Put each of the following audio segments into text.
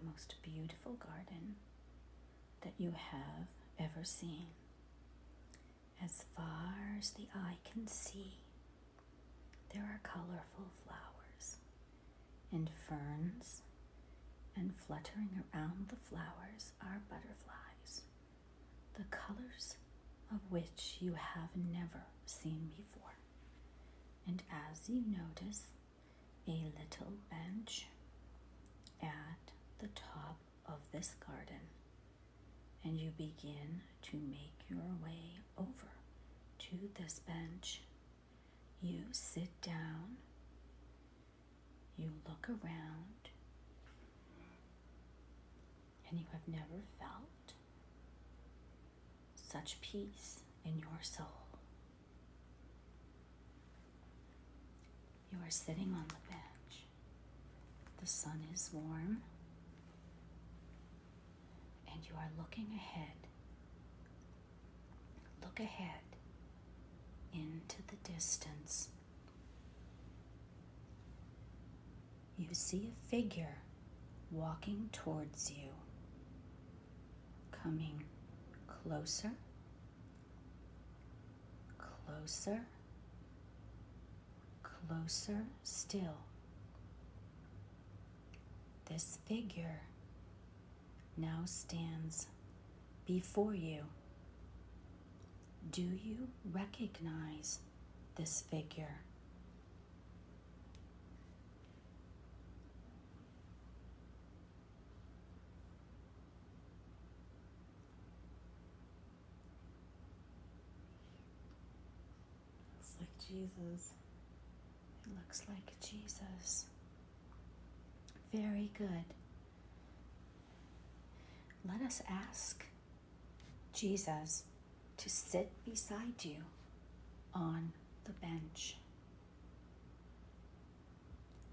most beautiful garden that you have ever seen. As far as the eye can see, there are colorful flowers and ferns, and fluttering around the flowers are butterflies, the colors of which you have never seen before. And as you notice a little bench at the top of this garden, and you begin to make your way over to this bench, you sit down, you look around, and you have never felt such peace in your soul. You are sitting on the bench. The sun is warm, and you are looking ahead. Look ahead into the distance. You see a figure walking towards you, coming closer, closer, closer still. This figure now stands before you. Do you recognize this figure? It's like Jesus. It looks like Jesus. Very good. Let us ask Jesus to sit beside you on the bench.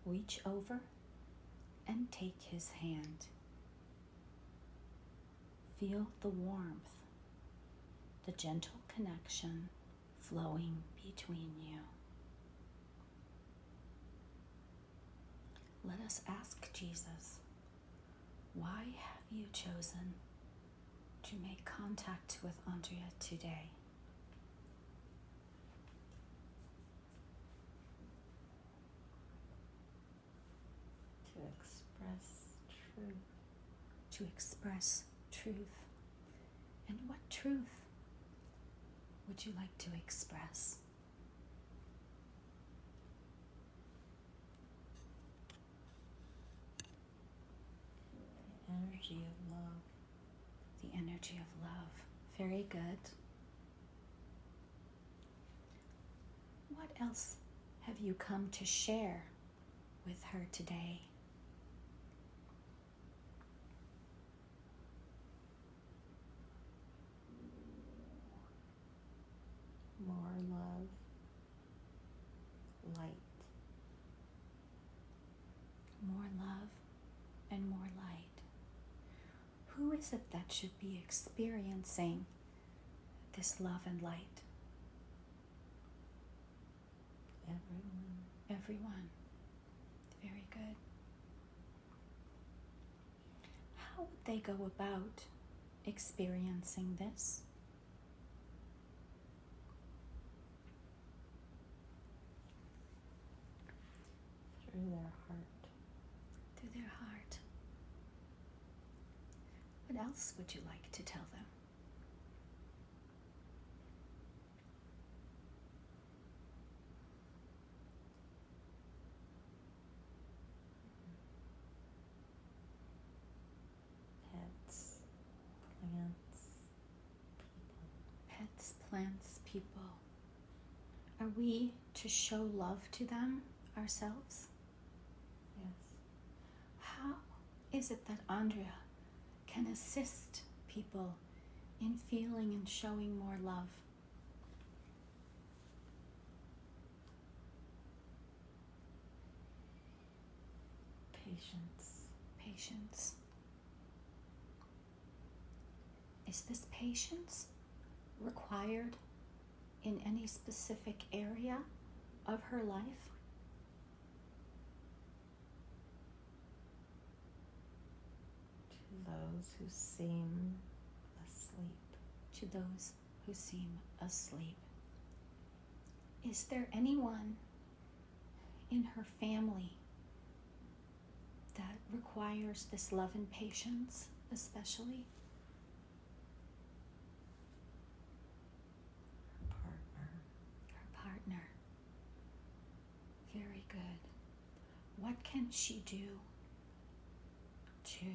Reach over and take his hand. Feel the warmth, the gentle connection flowing between you. Let us ask Jesus, why have you chosen to make contact with Andrea today? To express truth. To express truth. And what truth would you like to express? The energy of love. The energy of love. Very good. What else have you come to share with her today? More love, light. More love and more light. Who is it that should be experiencing this love and light? Everyone. Everyone. Very good. How would they go about experiencing this? Through their heart. Through their heart. What else would you like to tell them? Pets, plants, people. Pets, plants, people. Are we to show love to them ourselves? Yes. How is it that Andrea can assist people in feeling and showing more love? Patience. Patience. Is this patience required in any specific area of her life? those who seem asleep. To those who seem asleep. Is there anyone in her family that requires this love and patience, especially? Her partner. Very good. What can she do to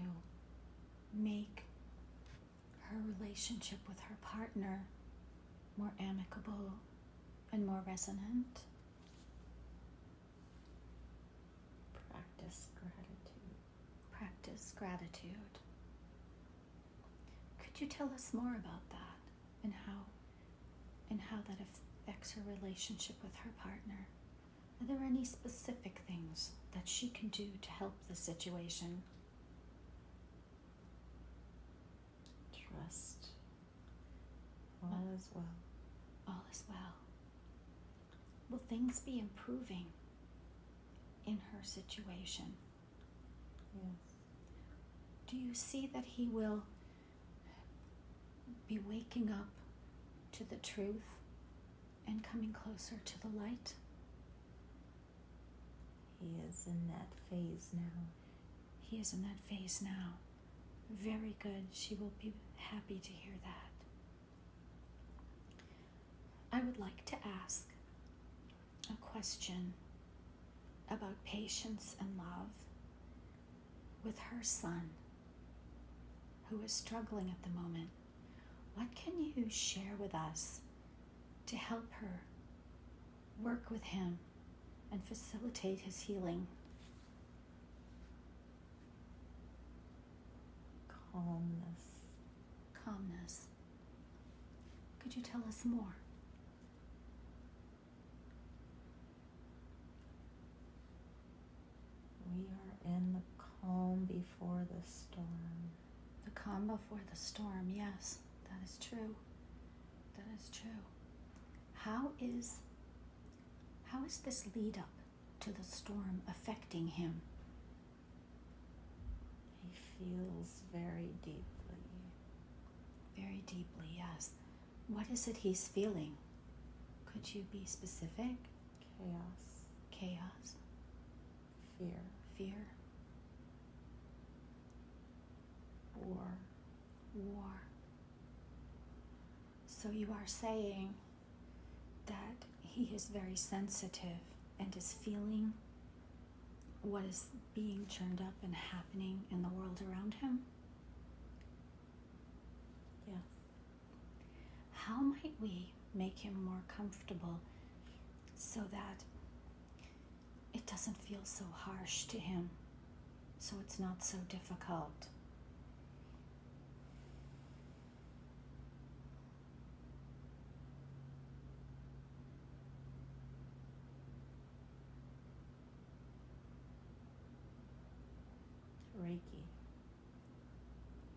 make her relationship with her partner more amicable and more resonant? Practice gratitude. Practice gratitude. Could you tell us more about that and how that affects her relationship with her partner? Are there any specific things that she can do to help the situation? Trust. All is well. All is well. Will things be improving in her situation? Yes. Do you see that he will be waking up to the truth and coming closer to the light? He is in that phase now. He is in that phase now. Very good. She will be happy to hear that. I would like to ask a question about patience and love with her son, who is struggling at the moment. What can you share with us to help her work with him and facilitate his healing? Calmness. Could you tell us more? We are in the calm before the storm. The calm before the storm, yes, that is true. That is true. How is this lead up to the storm affecting him? He feels very deeply. Very deeply, yes. What is it he's feeling? Could you be specific? Chaos. Fear. War. So you are saying that he is very sensitive and is feeling what is being churned up and happening in the world around him? Yes. How might we make him more comfortable so that it doesn't feel so harsh to him, so it's not so difficult?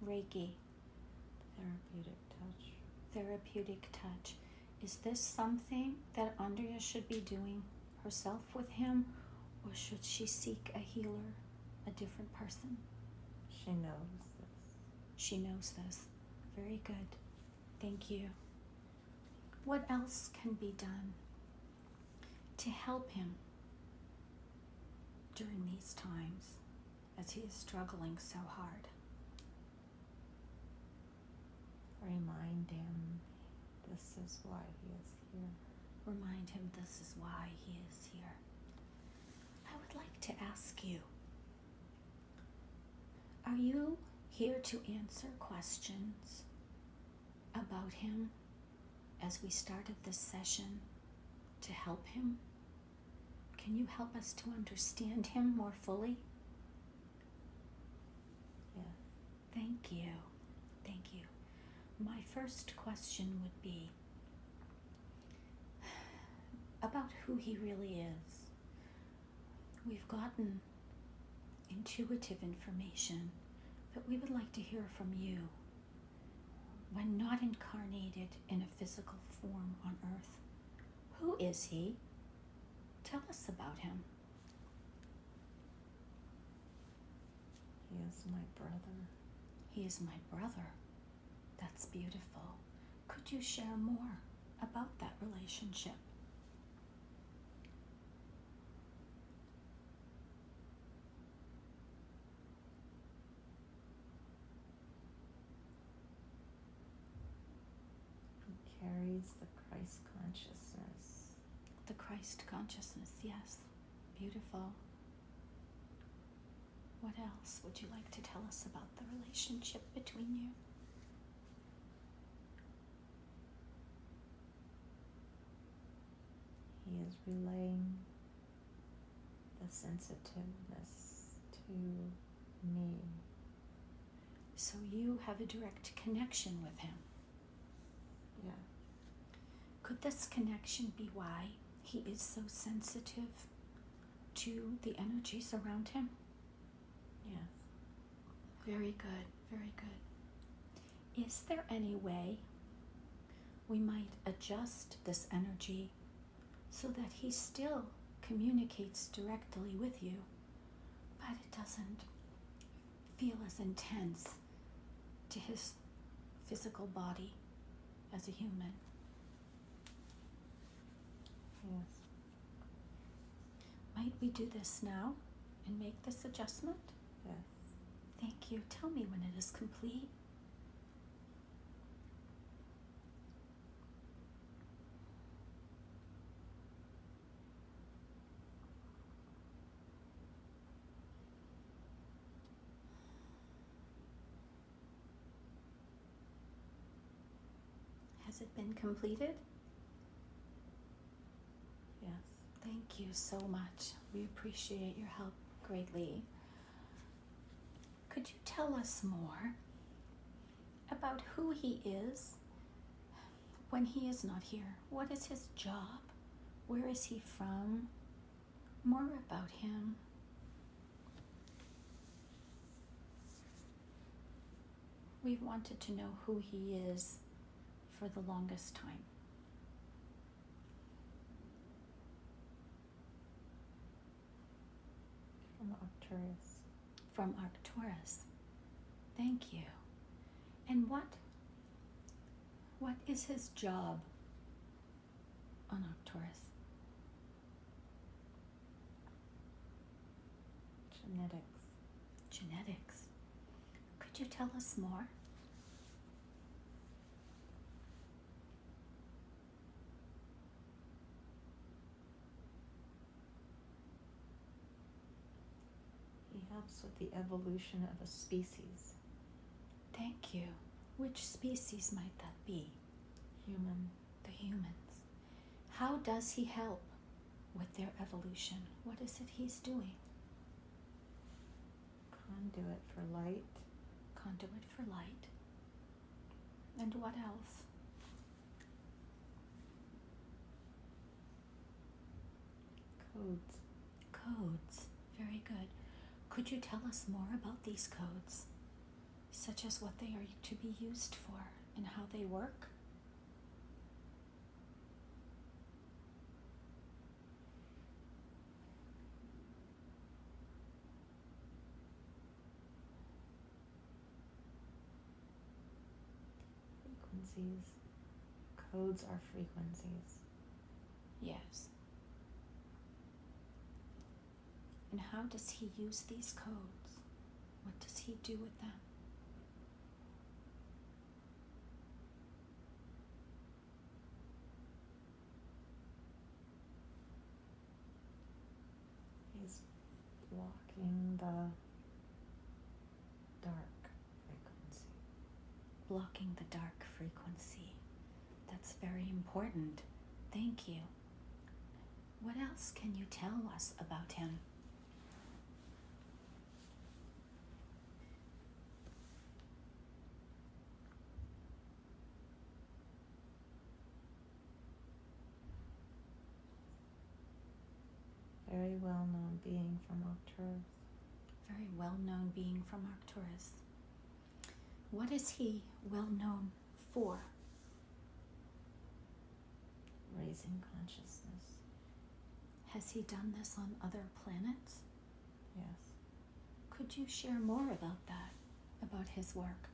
Reiki. Therapeutic touch. Is this something that Andrea should be doing herself with him, or should she seek a healer, a different person? She knows this. She knows this. Very good. Thank you. What else can be done to help him during these times as he is struggling so hard? Remind him this is why he is here. Remind him this is why he is here. I would like to ask you, are you here to answer questions about him as we started this session to help him? Can you help us to understand him more fully? Yes. Thank you. My first question would be about who he really is. We've gotten intuitive information, but we would like to hear from you. When not incarnated in a physical form on earth, who is he? Tell us about him. He is my brother. He is my brother. That's beautiful. Could you share more about that relationship? He carries the Christ consciousness. The Christ consciousness, yes. Beautiful. What else would you like to tell us about the relationship between you? He is relaying the sensitiveness to me. So you have a direct connection with him. Yeah. Could this connection be why he is so sensitive to the energies around him? Yes. Very good, very good. Is there any way we might adjust this energy so that he still communicates directly with you, but it doesn't feel as intense to his physical body as a human? Yes. Might we do this now and make this adjustment? Yes. Thank you. Tell me when it is complete. Has it been completed? Yes. Thank you so much. We appreciate your help greatly. Could you tell us more about who he is when he is not here? What is his job? Where is he from? More about him. We've wanted to know who he is for the longest time. From Arcturus. From Arcturus. Thank you. And what is his job on Arcturus? Genetics. Genetics. Could you tell us more? He helps with the evolution of a species. Thank you. Which species might that be? Human. The humans. How does he help with their evolution? What is it he's doing? Conduit for light. Conduit for light. And what else? Codes. Codes. Very good. Could you tell us more about these codes, such as what they are to be used for and how they work? Frequencies. Codes are frequencies. Yes. And how does he use these codes? What does he do with them? He's blocking the dark frequency. Blocking the dark frequency. That's very important. Thank you. What else can you tell us about him? Very well-known being from Arcturus. Very well-known being from Arcturus. What is he well known for? Raising consciousness. Has he done this on other planets? Yes. Could you share more about that, about his work?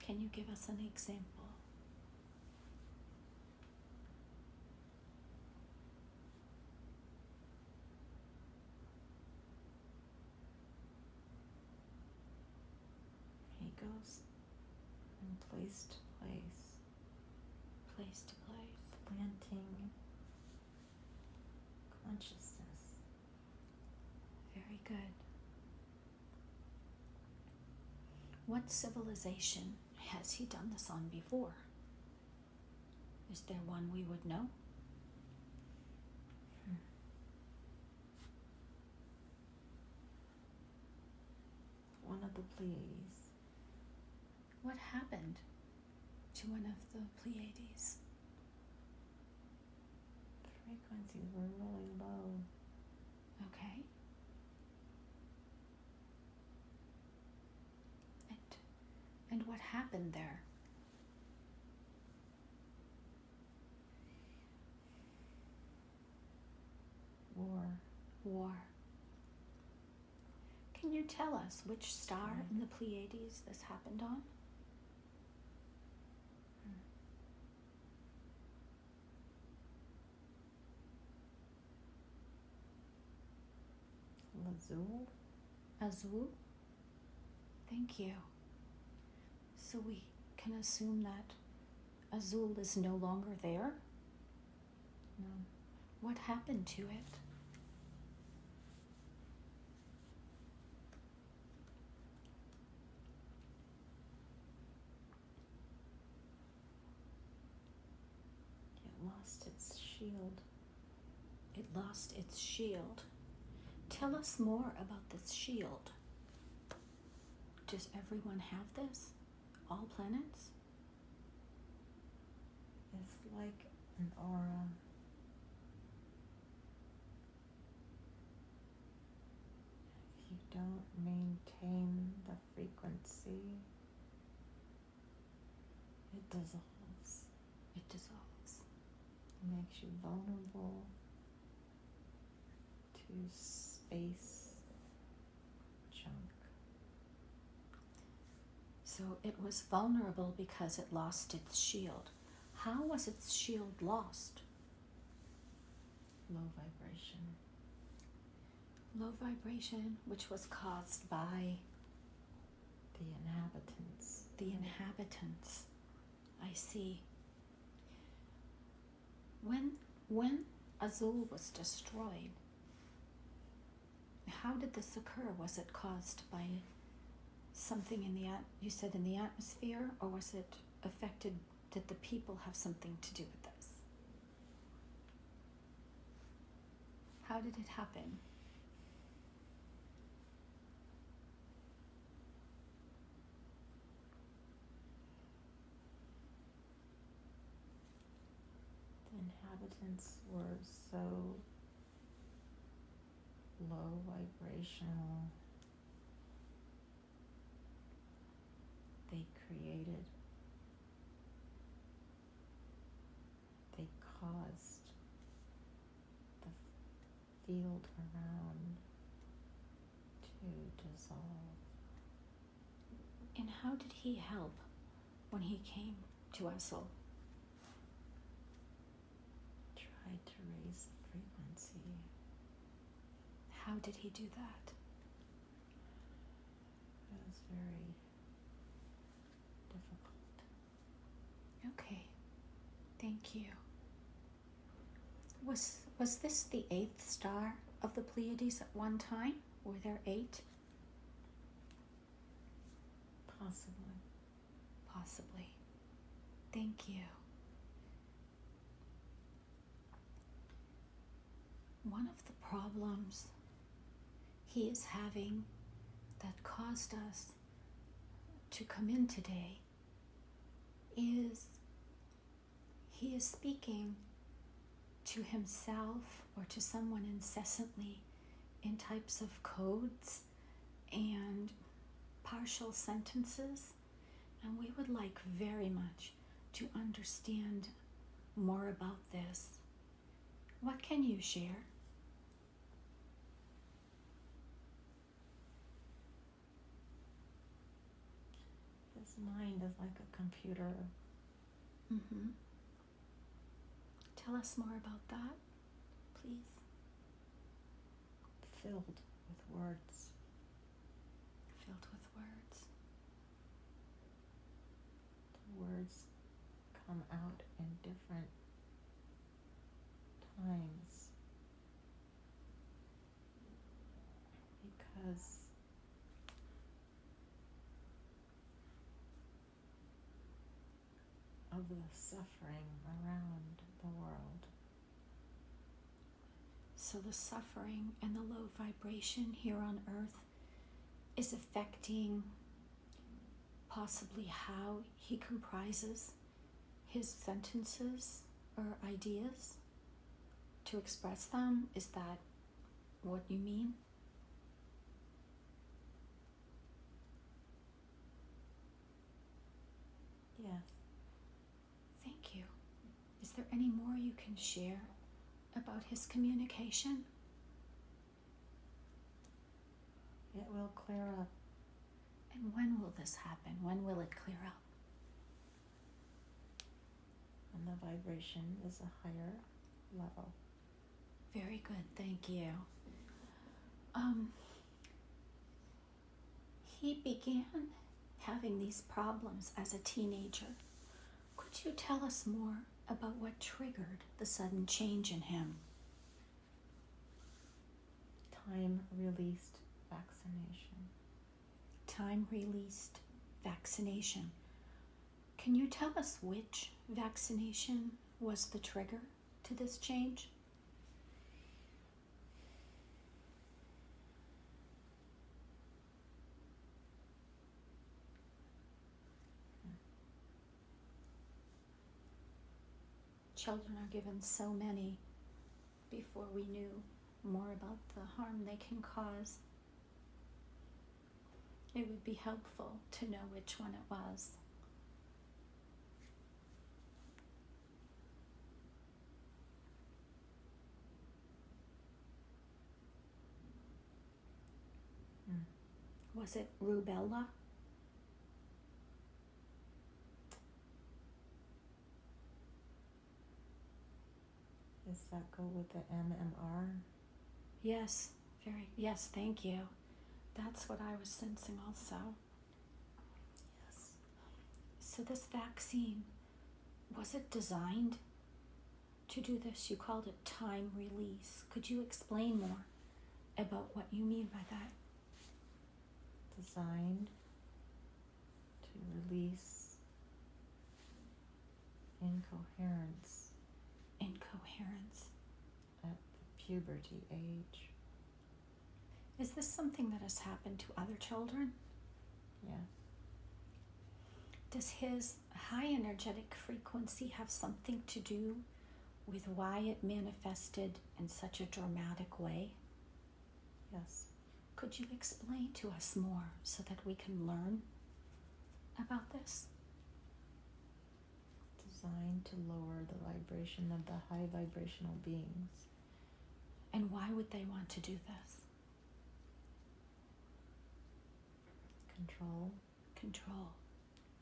Can you give us an example? He goes from place to place, Place to place. planting consciousness. Very good. What civilization has he done this on before? Is there one we would know? One of the Pleiades. What happened to one of the Pleiades? The frequencies were really low. Okay. And what happened there? War. Can you tell us which star in the Pleiades this happened on? Lazul? Azul? Thank you. So we can assume that Azul is no longer there? No. What happened to it? It lost its shield. It lost its shield. Tell us more about this shield. Does everyone have this? All planets? It's like an aura. If you don't maintain the frequency, it dissolves. It dissolves. It makes you vulnerable to space junk. So it was vulnerable because it lost its shield. How was its shield lost? Low vibration. Low vibration, which was caused by The inhabitants. the inhabitants. I see. When Azul was destroyed, how did this occur? Was it caused by something in the you said in the atmosphere, or was it affected? Did the people have something to do with this? How did it happen? The inhabitants were so low vibrational. They caused the field around to dissolve. And how did he help when he came to Azul? Tried to raise the frequency. How did he do that? It was very difficult. Okay, thank you. Was this the 8th star of the Pleiades at one time? Were there 8? Possibly. Possibly. Thank you. One of the problems he is having that caused us to come in today is he is speaking to himself or to someone incessantly in types of codes and partial sentences, and we would like very much to understand more about this. What can you share? mind is like a computer. Mm-hmm. Tell us more about that, please. Filled with words. Filled with words. The words come out in different times because of the suffering around the world. So the suffering and the low vibration here on earth is affecting possibly how he comprises his sentences or ideas to express them. Is that what you mean? Yes. Thank you. Is there any more you can share about his communication? It will clear up. And when will this happen? When will it clear up? And the vibration is a higher level. Very good, thank you. He began having these problems as a teenager. Could you tell us more about what triggered the sudden change in him? Time-released vaccination. Time-released vaccination. Can you tell us which vaccination was the trigger to this change? Children are given so many before we knew more about the harm they can cause. It would be helpful to know which one it was. Was it rubella? Does that go with the MMR? Yes, yes, thank you. That's what I was sensing also. Yes. So this vaccine, was it designed to do this? You called it time release. Could you explain more about what you mean by that? Designed to release incoherence Incoherence. at the puberty age. Is this something that has happened to other children? Yes. Does his high energetic frequency have something to do with why it manifested in such a dramatic way? Yes. Could you explain to us more so that we can learn about this? Designed to lower the vibration of the high vibrational beings. And why would they want to do this? Control. Control.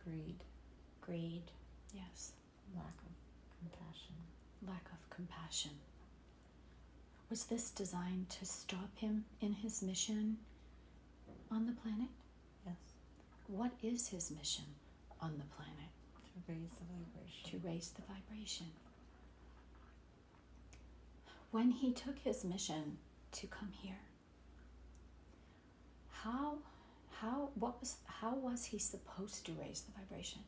Greed. Greed. Yes. Lack of compassion. Lack of compassion. Was this designed to stop him in his mission on the planet? Yes. What is his mission on the planet? To raise the vibration. To raise the vibration. When he took his mission to come here, how was he supposed to raise the vibration?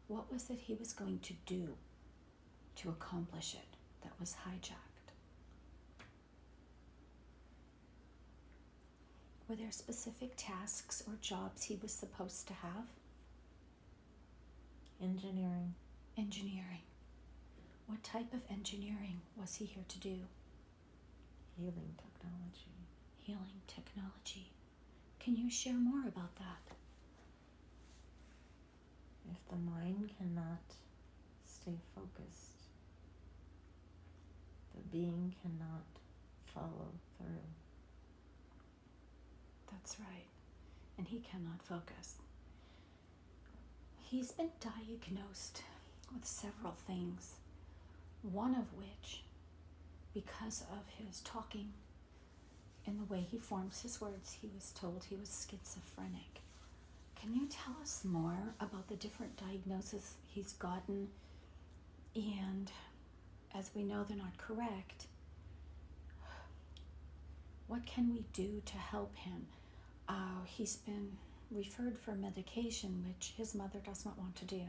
What was it he was going to do to accomplish it that was hijacked? Were there specific tasks or jobs he was supposed to have? Engineering. Engineering. What type of engineering was he here to do? Healing technology. Healing technology. Can you share more about that? If the mind cannot stay focused, the being cannot follow through. That's right. And he cannot focus. He's been diagnosed with several things, one of which, because of his talking and the way he forms his words, he was told he was schizophrenic. Can you tell us more about the different diagnoses he's gotten? And as we know they're not correct, what can we do to help him? He's been referred for medication, which his mother does not want to do.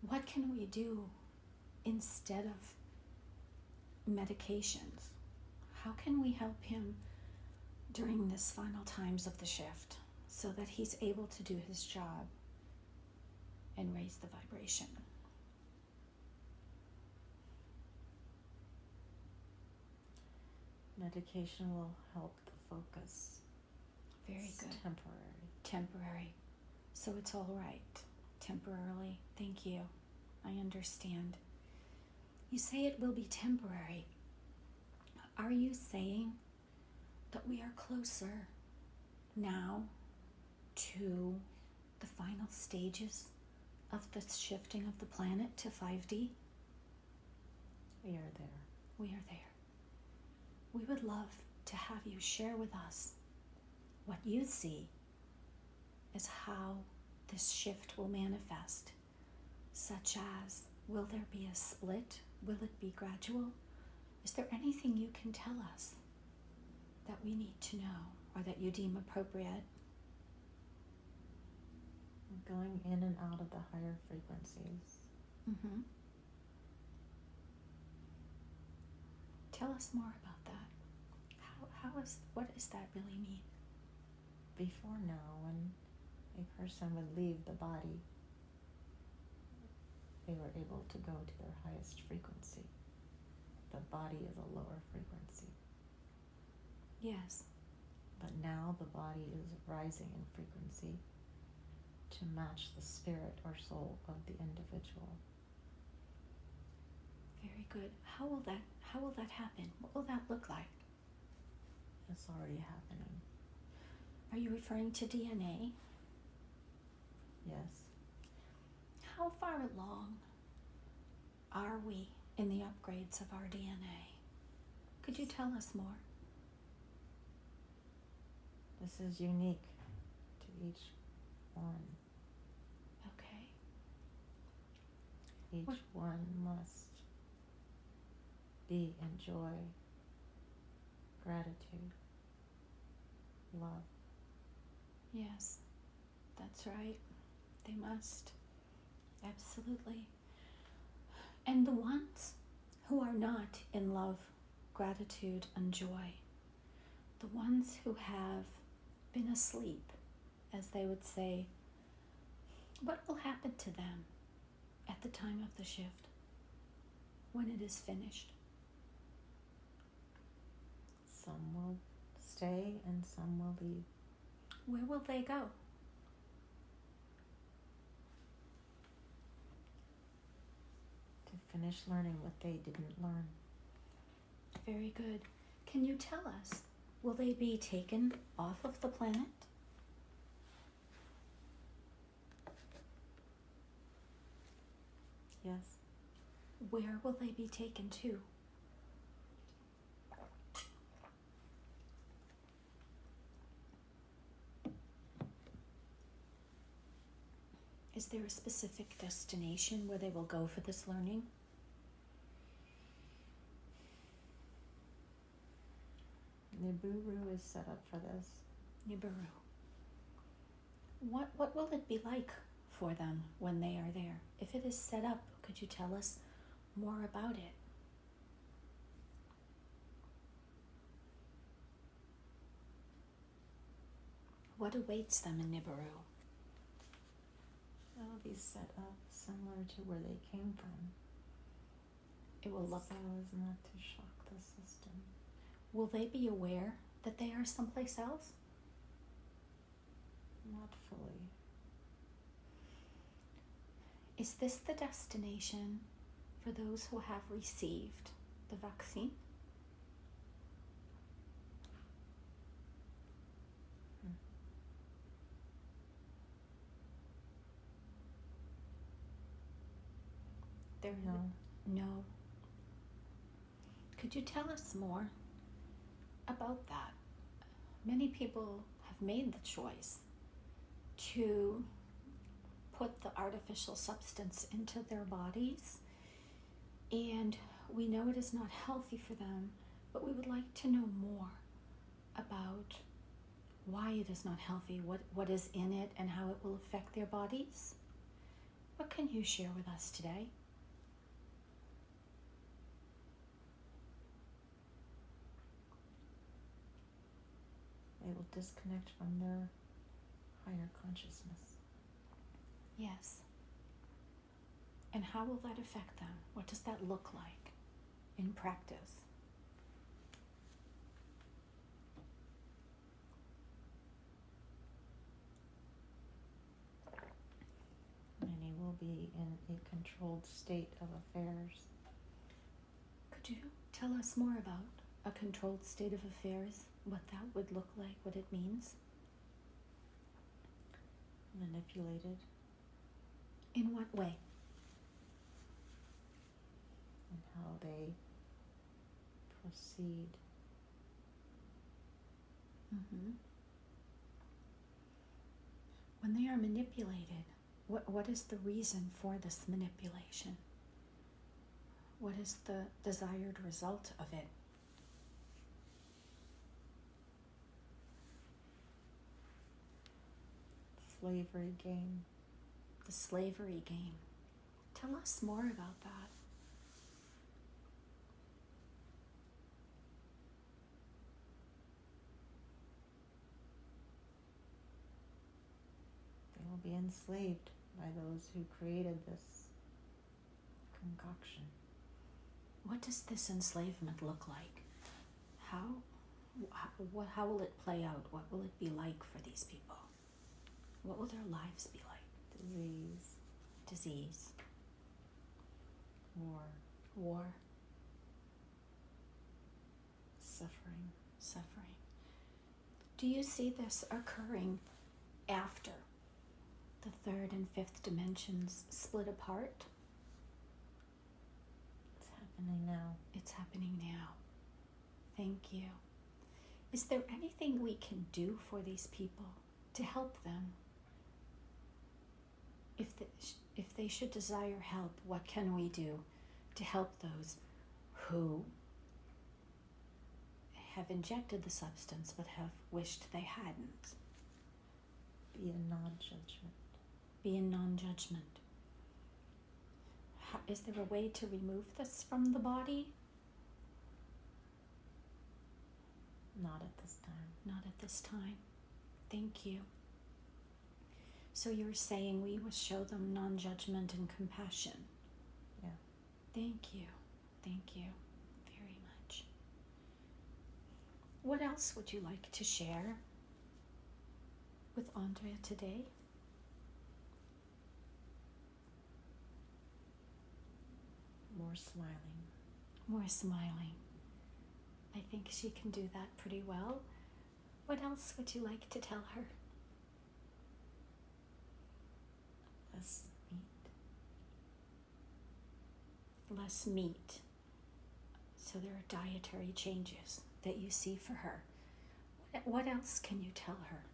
What can we do instead of medications? How can we help him during this final times of the shift so that he's able to do his job and raise the vibration? Medication will help the focus. Very It's good. Temporary. So it's all right. Temporarily. Thank you. I understand. You say it will be temporary. Are you saying that we are closer now to the final stages of the shifting of the planet to 5D? We are there. We are there. We would love to have you share with us what you see as how this shift will manifest, such as, will there be a split? Will it be gradual? Is there anything you can tell us that we need to know or that you deem appropriate? Going in and out of the higher frequencies. Mm-hmm. Tell us more about that. What does that really mean? Before now, when a person would leave the body, they were able to go to their highest frequency. The body is a lower frequency. Yes. But now the body is rising in frequency to match the spirit or soul of the individual. Very good. How will that happen? What will that look like? It's already happening. Are you referring to DNA? Yes. How far along are we in the upgrades of our DNA? Could you tell us more? This is unique to each one. Okay. Each one must be in joy, gratitude, love. Yes, that's right. They must. Absolutely. And the ones who are not in love, gratitude, and joy, the ones who have been asleep, as they would say, what will happen to them at the time of the shift when it is finished? Some will stay and some will leave. Where will they go? To finish learning what they didn't learn. Very good. Can you tell us, will they be taken off of the planet? Yes. Where will they be taken to? Is there a specific destination where they will go for this learning? Nibiru is set up for this. Nibiru. What will it be like for them when they are there? If it is set up, could you tell us more about it? What awaits them in Nibiru? It'll be set up similar to where they came from. It will look. So as not to shock the system. Will they be aware that they are someplace else? Not fully. Is this the destination for those who have received the vaccine? No. No. Could you tell us more about that? Many people have made the choice to put the artificial substance into their bodies, and we know it is not healthy for them, but we would like to know more about why it is not healthy, what is in it, and how it will affect their bodies. What can you share with us today? They will disconnect from their higher consciousness. Yes. And how will that affect them? What does that look like in practice? Many will be in a controlled state of affairs. Could you tell us more about a controlled state of affairs? What that would look like, what it means? Manipulated. In what way? And how they proceed. Mm-hmm. When they are manipulated, what is the reason for this manipulation? What is the desired result of it? Slavery game. The slavery game. Tell us more about that. They will be enslaved by those who created this concoction. What does this enslavement look like? How will it play out? What will it be like for these people? What will their lives be like? Disease. War. Suffering. Do you see this occurring after the third and fifth dimensions split apart? It's happening now. Thank you. Is there anything we can do for these people to help them? If they should desire help, what can we do to help those who have injected the substance but have wished they hadn't? Be in non-judgment. Be in non-judgment. Is there a way to remove this from the body? Not at this time. Not at this time. Thank you. So you're saying we will show them non-judgment and compassion. Yeah. Thank you. Thank you very much. What else would you like to share with Andrea today? More smiling. More smiling. I think she can do that pretty well. What else would you like to tell her? Less meat. Less meat. So there are dietary changes that you see for her. What else can you tell her?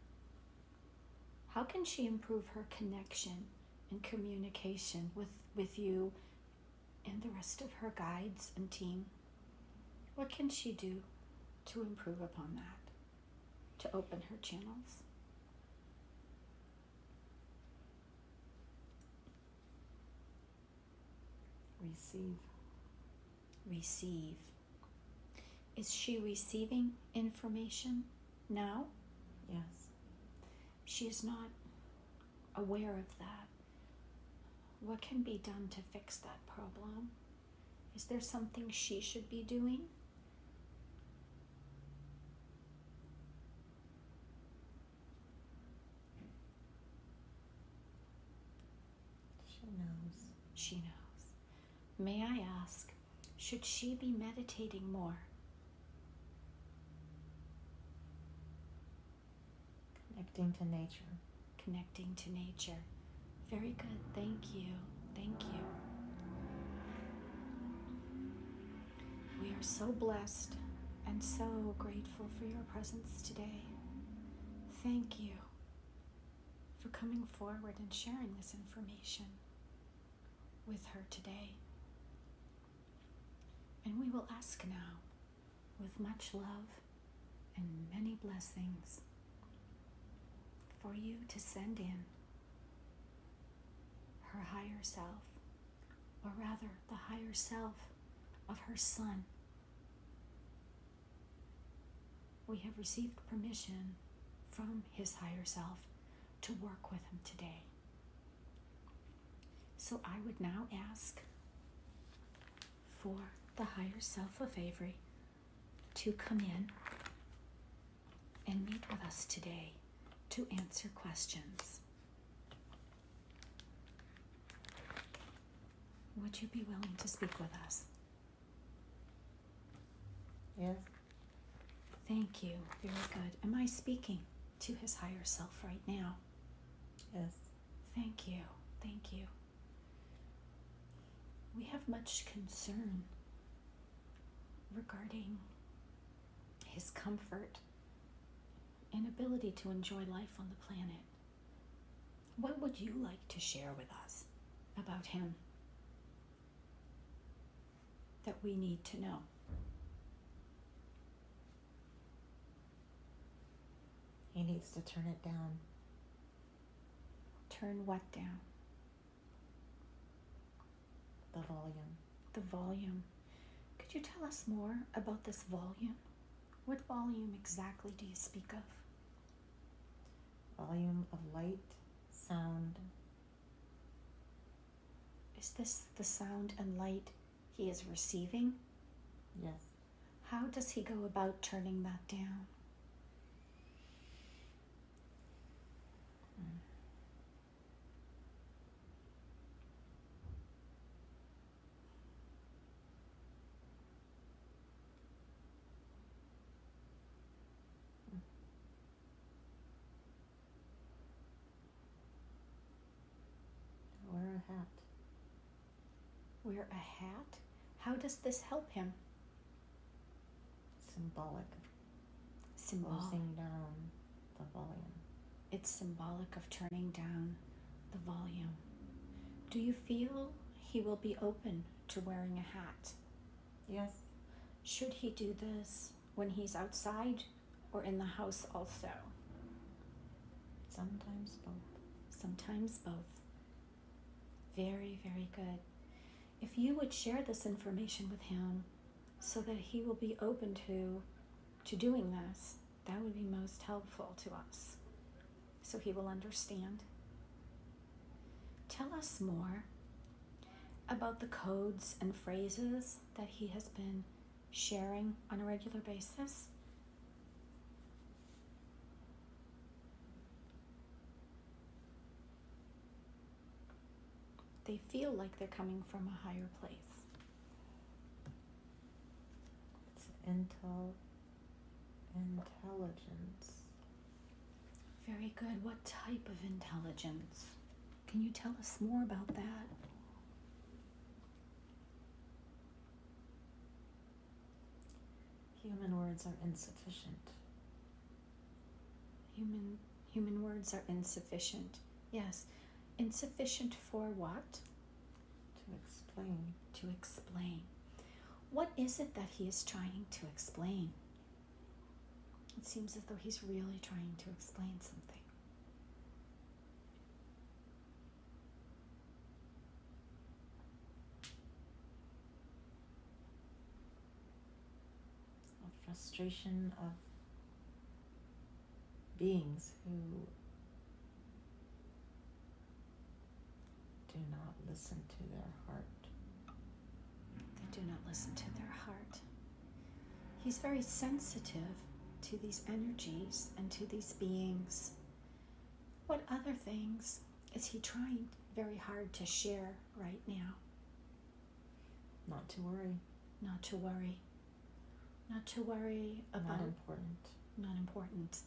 How can she improve her connection and communication with you and the rest of her guides and team? What can she do to improve upon that, to open her channels? Receive. Is she receiving information now? Yes. She is not aware of that. What can be done to fix that problem? Is there something she should be doing? She knows. May I ask, should she be meditating more? Connecting to nature. Connecting to nature. Very good. Thank you. Thank you. are so blessed and so grateful for your presence today. Thank you for coming forward and sharing this information with her today. And we will ask now, with much love and many blessings, for you to send in her higher self, or rather the higher self of her son. We have received permission from his higher self to work with him today. So I would now ask for the higher self of Avery to come in and meet with us today to answer questions. Would you be willing to speak with us? Yes. Thank you. Very good. Am I speaking to his higher self right now? Yes. Thank you. Thank you. We have much concern regarding his comfort and ability to enjoy life on the planet. What would you like to share with us about him that we need to know? He needs to turn it down. Turn what down? The volume. The volume. Could you tell us more about this volume? What volume exactly do you speak of? Volume of light, sound. Is this the sound and light he is receiving? Yes. How does he go about turning that down? Wear a hat. Wear a hat? How does this help him? Symbolic. Symbolic. Closing down the volume. It's symbolic of turning down the volume. Do you feel he will be open to wearing a hat? Yes. Should he do this when he's outside or in the house also? Sometimes both. Sometimes both. Very, very good. If you would share this information with him so that he will be open to doing this, that would be most helpful to us, so he will understand. Tell us more about the codes and phrases that he has been sharing on a regular basis. They feel like they're coming from a higher place. It's intelligence. Very good. What type of intelligence? Can you tell us more about that? Human words are insufficient. Human words are insufficient. Yes. Insufficient for what? To explain. To explain. What is it that he is trying to explain? It seems as though he's really trying to explain something. A frustration of beings who do not listen to their heart. They do not listen to their heart. He's very sensitive to these energies and to these beings. What other things is he trying very hard to share right now? Not to worry. Not to worry. Not to worry about... Not important. Not important.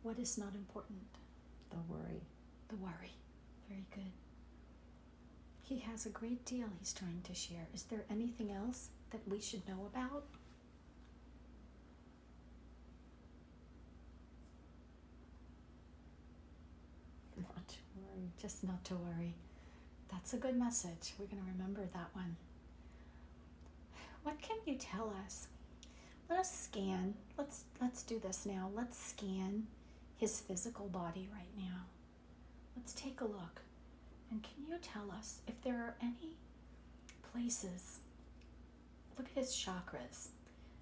What is not important? The worry. The worry. Very good. He has a great deal he's trying to share. Is there anything else that we should know about? Not to worry. Just not to worry. That's a good message. We're going to remember that one. What can you tell us? Let us scan. Let's do this now. Let's scan his physical body right now. Let's take a look. And can you tell us if there are any places? Look at his chakras.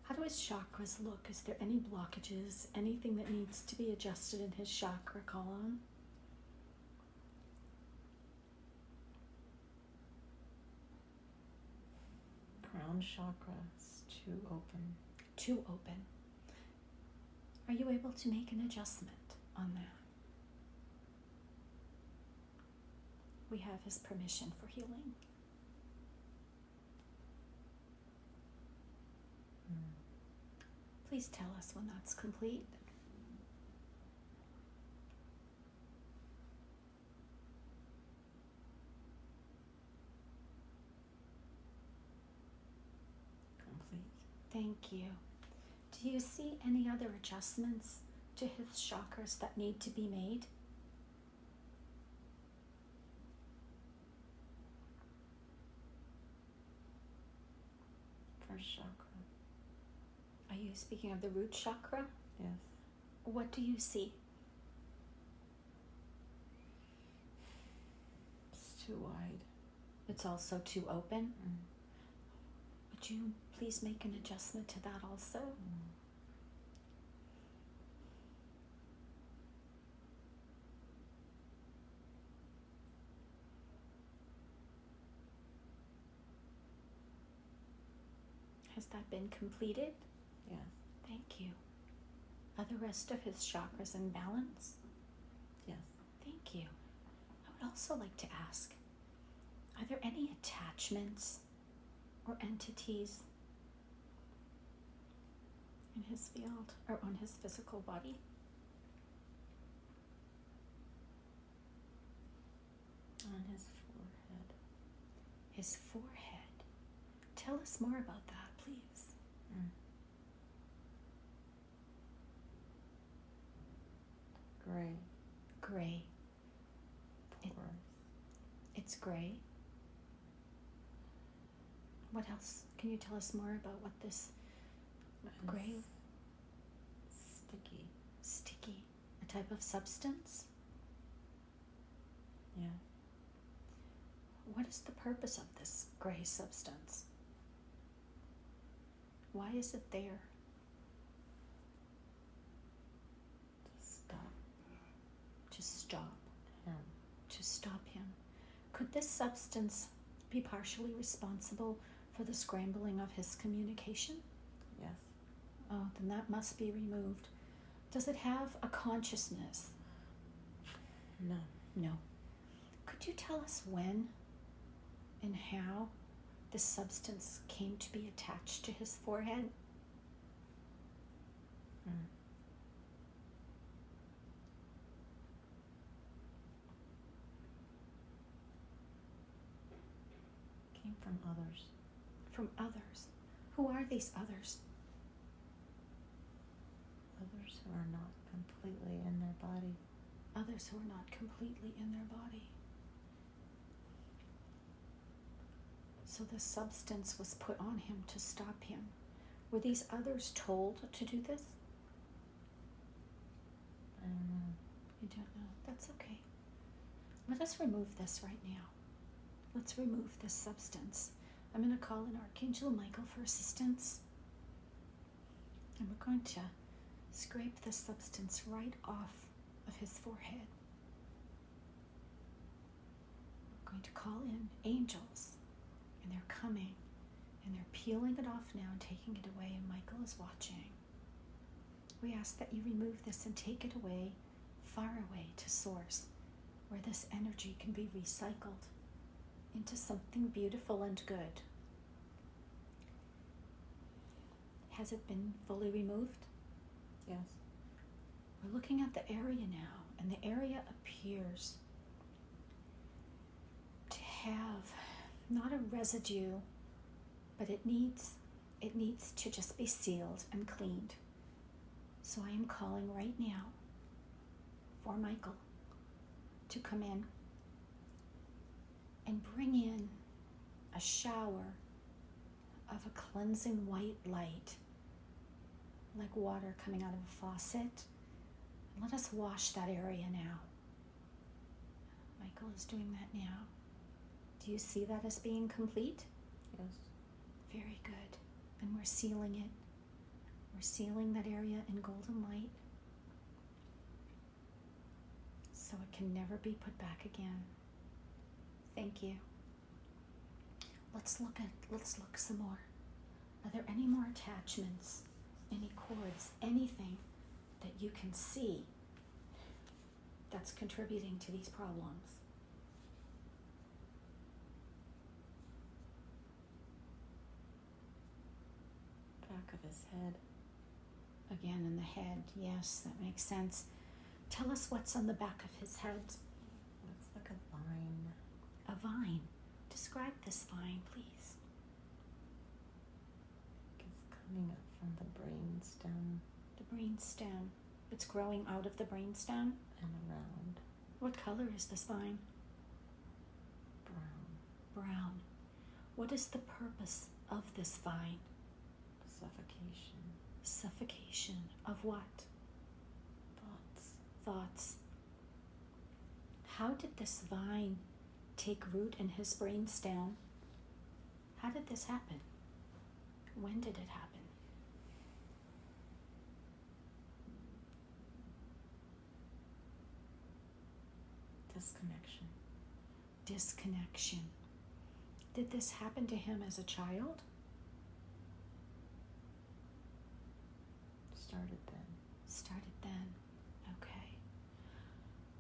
How do his chakras look? Is there any blockages? Anything that needs to be adjusted in his chakra column? Crown chakra is too open. Too open. Are you able to make an adjustment on that? We have his permission for healing. Please tell us when that's complete. Complete. Thank you. Do you see any other adjustments to his chakras that need to be made? First chakra. Are you speaking of the root chakra? Yes. What do you see? It's too wide. It's also too open. Mm. Would you please make an adjustment to that also? Has that been completed? Yes. Thank you. Are the rest of his chakras in balance? Yes. Thank you. I would also like to ask, are there any attachments or entities in his field or on his physical body? On his forehead. His forehead. Tell us more about that, please. Gray. Gray. Pores. It's gray. What else? Can you tell us more about what this gray? Sticky. Sticky. A type of substance? Yeah. What is the purpose of this gray substance? Why is it there? To stop To stop. him. To stop him. Could this substance be partially responsible for the scrambling of his communication? Yes. Oh, then that must be removed. Does it have a consciousness? No. No. Could you tell us when and how this substance came to be attached to his forehead? Came from others. From others. Who are these others? Others who are not completely in their body. Others who are not completely in their body. So the substance was put on him to stop him. Were these others told to do this? I don't know. You don't know. That's okay. Let us remove this right now. Let's remove this substance. I'm going to call in Archangel Michael for assistance. And we're going to scrape this substance right off of his forehead. We're going to call in angels. And they're coming. And they're peeling it off now and taking it away. And Michael is watching. We ask that you remove this and take it away, far away to source, where this energy can be recycled into something beautiful and good. Has it been fully removed? Yes. We're looking at the area now, and the area appears to have not a residue, but it needs It needs to just be sealed and cleaned. So I am calling right now for Michael to come in and bring in a shower of a cleansing white light, like water coming out of a faucet. Let us wash that area now. Michael is doing that now. Do you see that as being complete? Yes. Very good. And we're sealing it. We're sealing that area in golden light so it can never be put back again. Thank you. Let's look some more. Are there any more attachments, any cords, anything that you can see that's contributing to these problems? Back of his head. Again, in the head. Yes, that makes sense. Tell us what's on the back of his head. Looks like a vine. A vine. Describe this vine, please. It's coming up from the brainstem. The brainstem. It's growing out of the brainstem? And around. What color is this vine? Brown. Brown. What is the purpose of this vine? Suffocation. Suffocation of what? Thoughts. How did this vine take root in his brainstem? How did this happen? When did it happen? Disconnection. Disconnection. Did this happen to him as a child? Started then. Okay.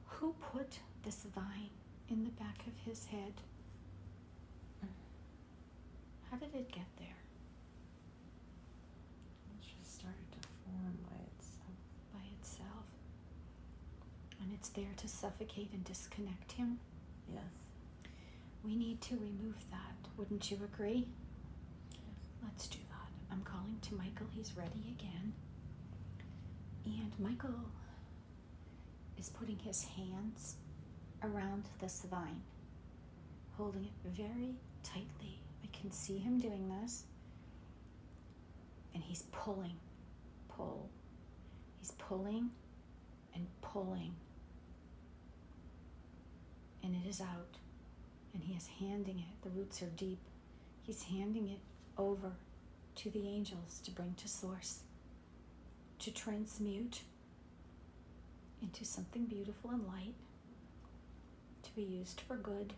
Who put this vine in the back of his head? How did it get there? It just started to form By itself. And it's there to suffocate and disconnect him? Yes. We need to remove that. Wouldn't you agree? Yes. Let's do that. I'm calling to Michael. He's ready again. And Michael is putting his hands around this vine, holding it very tightly. I can see him doing this. And he's pulling. Pull. He's pulling and pulling. And it is out. And he is handing it. The roots are deep. He's handing it over to the angels to bring to source, to transmute into something beautiful and light, to be used for good.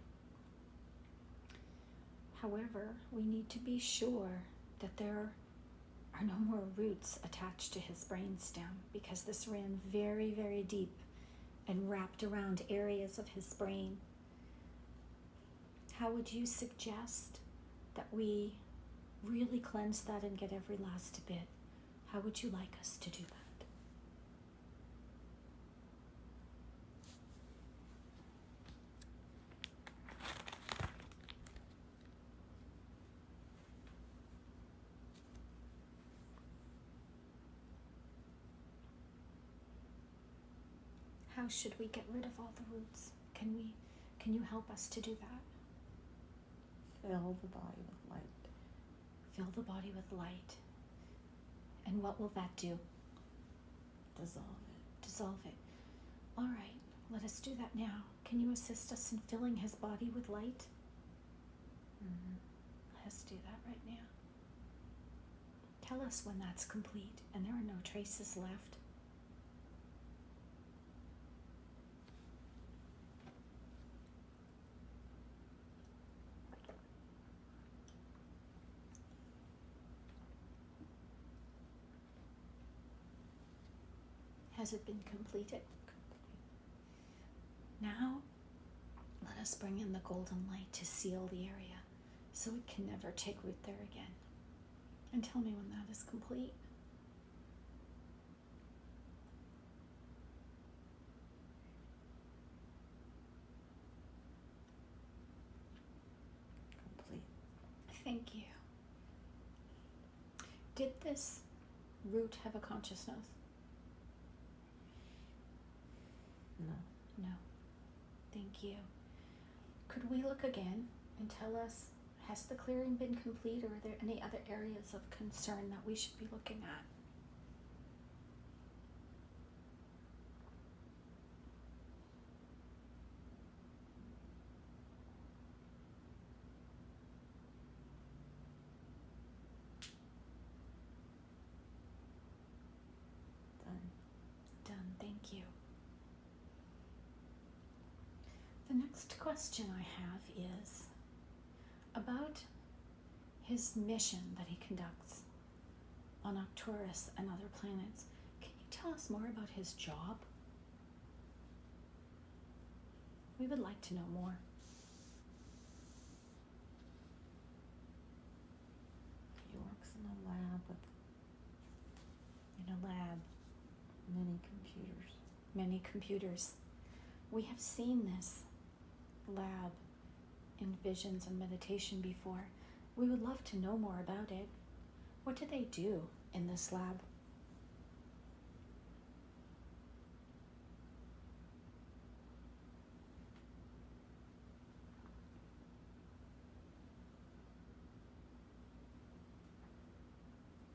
However, we need to be sure that there are no more roots attached to his brainstem, because this ran very, very deep and wrapped around areas of his brain. How would you suggest that we really cleanse that and get every last bit? How would you like us to do that? How should we get rid of all the roots? Can you help us to do that? Fill the body with light. Fill the body with light. And what will that do? Dissolve it. Dissolve it. All right, let us do that now. Can you assist us in filling his body with light? Mm-hmm. Let us do that right now. Tell us when that's complete and there are no traces left. Has it been completed? Now, let us bring in the golden light to seal the area so it can never take root there again. And tell me when that is complete. Complete. Thank you. Did this root have a consciousness? No. No. Thank you. Could we look again and tell us, has the clearing been complete, or are there any other areas of concern that we should be looking at? Done, thank you. The next question I have is about his mission that he conducts on Arcturus and other planets. Can you tell us more about his job? We would like to know more. He works in a lab with many computers. Many computers. We have seen this lab in visions and meditation before. We would love to know more about it. What do they do in this lab?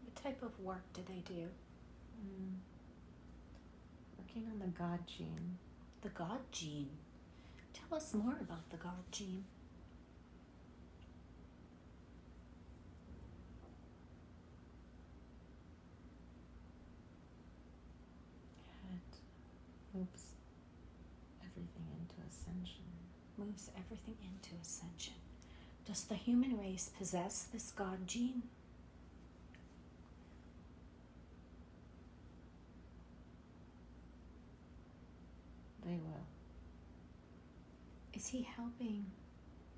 What type of work do they do? Working on the God gene. The God gene. Tell us more about the God gene. It moves everything into ascension. Moves everything into ascension. Does the human race possess this God gene? They will. Is he helping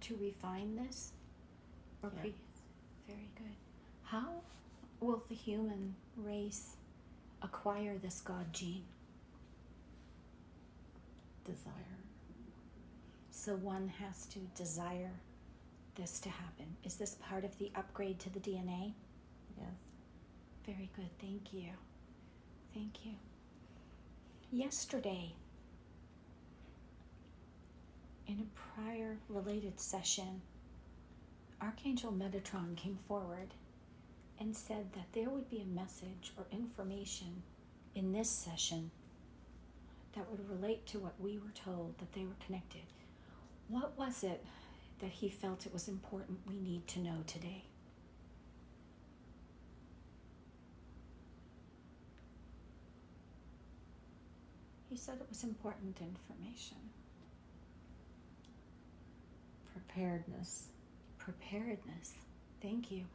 to refine this? Or Yes. Very good. How will the human race acquire this God gene? Desire. So one has to desire this to happen. Is this part of the upgrade to the DNA? Yes. Very good. Thank you. Thank you. Yesterday, in a prior related session, Archangel Metatron came forward and said that there would be a message or information in this session that would relate to what we were told, that they were connected. What was it that he felt it was important we need to know today? He said it was important information. Preparedness. Preparedness. Thank you.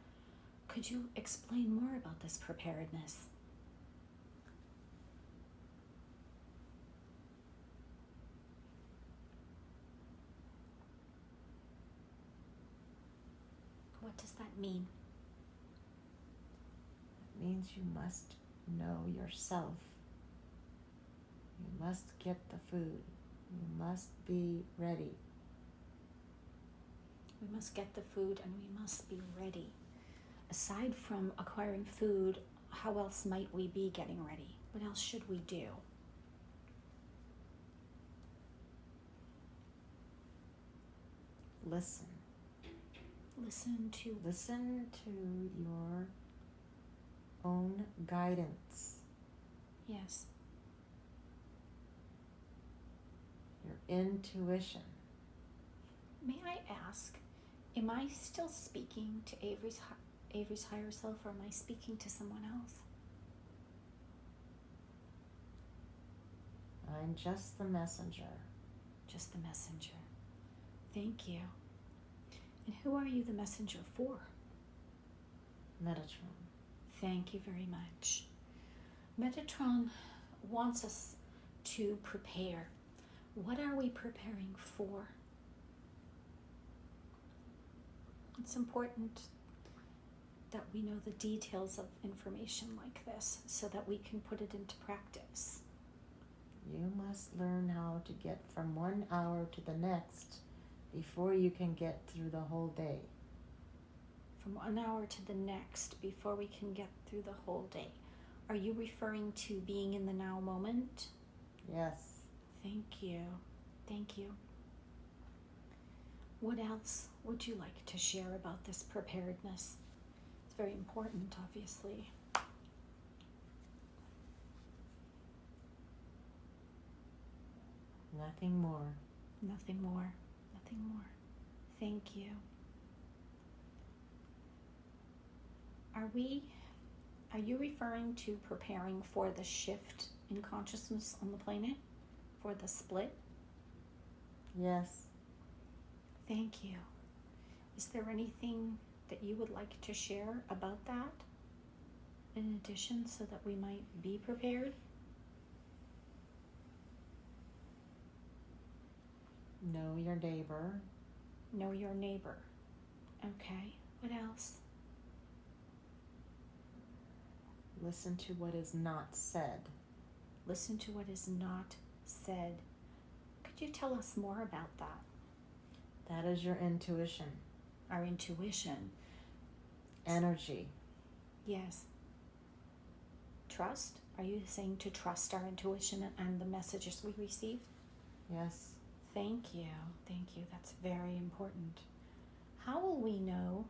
Could you explain more about this preparedness? What does that mean? It means you must know yourself. You must get the food. You must be ready. We must get the food and we must be ready. Aside from acquiring food, how else might we be getting ready? What else should we do? Listen. Listen to your own guidance. Yes. Your intuition. May I ask, am I still speaking to Avery's higher self, or am I speaking to someone else? I'm just the messenger. Just the messenger. Thank you. And who are you the messenger for? Metatron. Thank you very much. Metatron wants us to prepare. What are we preparing for? It's important that we know the details of information like this so that we can put it into practice. You must learn how to get from 1 hour to the next before you can get through the whole day. from 1 hour to the next before we can get through the whole day. Are you referring to being in the now moment? Yes. Thank you. Thank you. What else would you like to share about this preparedness? It's very important, obviously. Nothing more. Nothing more. Nothing more. Thank you. Are you referring to preparing for the shift in consciousness on the planet? For the split? Yes. Thank you. Is there anything that you would like to share about that in addition so that we might be prepared? Know your neighbor. Know your neighbor. Okay. What else? Listen to what is not said. Listen to what is not said. Could you tell us more about that? That is your intuition. Our intuition. Energy. Yes. Trust? Are you saying to trust our intuition and the messages we receive? Yes. Thank you. Thank you. That's very important. How will we know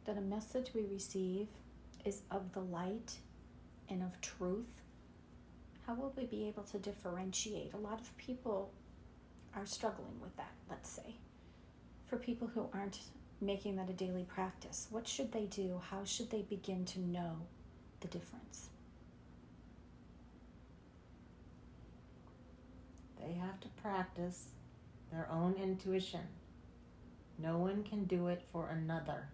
that a message we receive is of the light and of truth? How will we be able to differentiate? A lot of people are struggling with that, let's say. For people who aren't making that a daily practice, what should they do? How should they begin to know the difference? They have to practice their own intuition. No one can do it for another.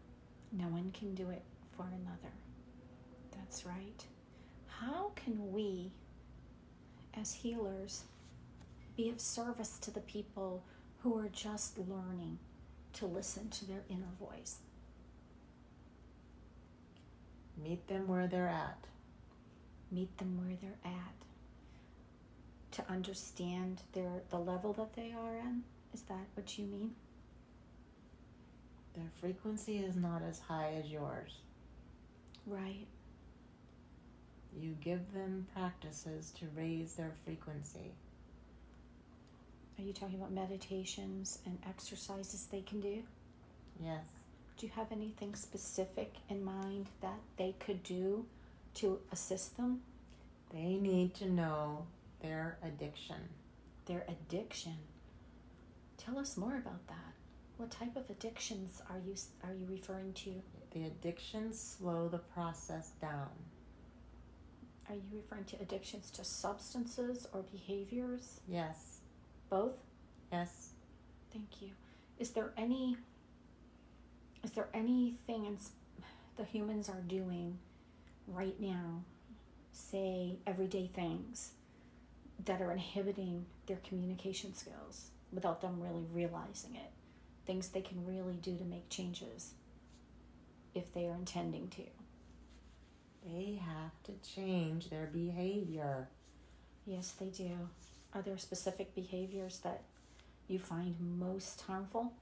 No one can do it for another. That's right. How can we, as healers, be of service to the people who are just learning to listen to their inner voice? Meet them where they're at. Meet them where they're at. To understand the level that they are in? Is that what you mean? Their frequency is not as high as yours. Right. You give them practices to raise their frequency. Are you talking about meditations and exercises they can do? Yes. Do you have anything specific in mind that they could do to assist them? They need to know their addiction. Their addiction. Tell us more about that. What type of addictions are you referring to? The addictions slow the process down. Are you referring to addictions to substances or behaviors? Yes. Both? Yes. Thank you. Is there anything the humans are doing right now, say everyday things, that are inhibiting their communication skills without them really realizing it? Things they can really do to make changes if they are intending to. They have to change their behavior. Yes, they do. Are there specific behaviors that you find most harmful?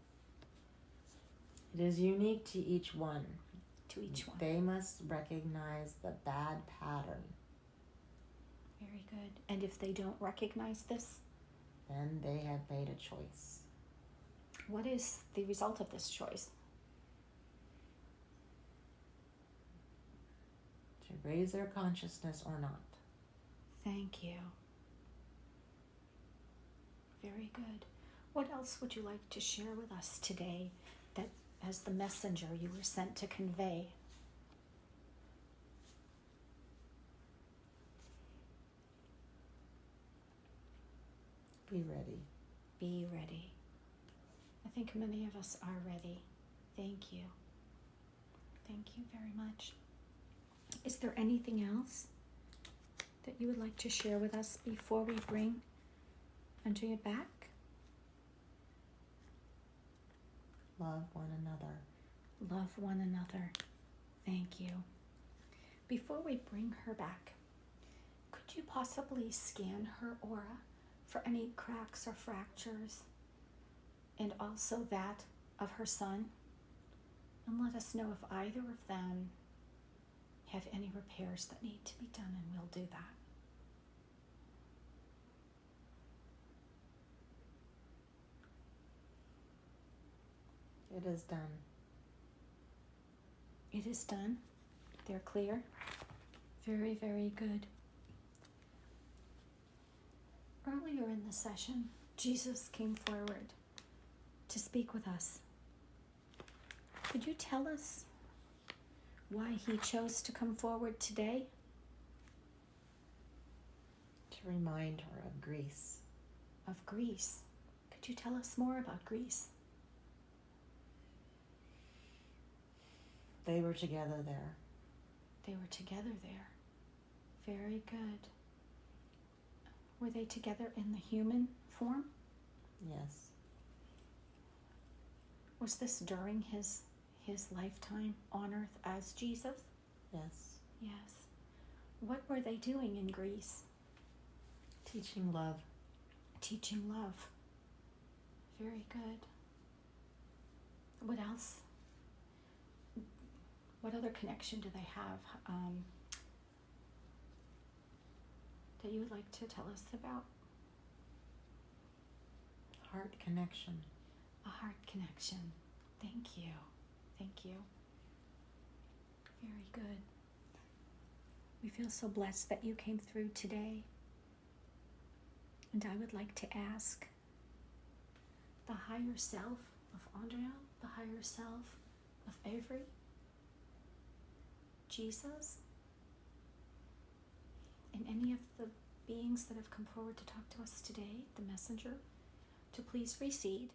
It is unique to each one. To each one. They must recognize the bad pattern. Very good. And if they don't recognize this? Then they have made a choice. What is the result of this choice? To raise their consciousness or not. Thank you. Very good. What else would you like to share with us today that, as the messenger, you were sent to convey? Be ready. Be ready. I think many of us are ready. Thank you. Thank you very much. Is there anything else that you would like to share with us before we bring Andrea back? Love one another. Love one another. Thank you. Before we bring her back, could you possibly scan her aura for any cracks or fractures, and also that of her son? And let us know if either of them have any repairs that need to be done, and we'll do that. It is done. It is done. They're clear. Very, very good. Earlier in the session, Jesus came forward to speak with us. Could you tell us why he chose to come forward today? To remind her of Greece. Of Greece. Could you tell us more about Greece? They were together there. They were together there. Very good. Were they together in the human form? Yes. Was this during his lifetime on earth as Jesus? Yes. Yes. What were they doing in Greece? Teaching love. Teaching love. Very good. What else? What other connection do they have that you would like to tell us about? Heart connection. A heart connection. Thank you. Thank you. Very good. We feel so blessed that you came through today. And I would like to ask the higher self of Andrea, the higher self of Avery, Jesus, and any of the beings that have come forward to talk to us today, the messenger, to please recede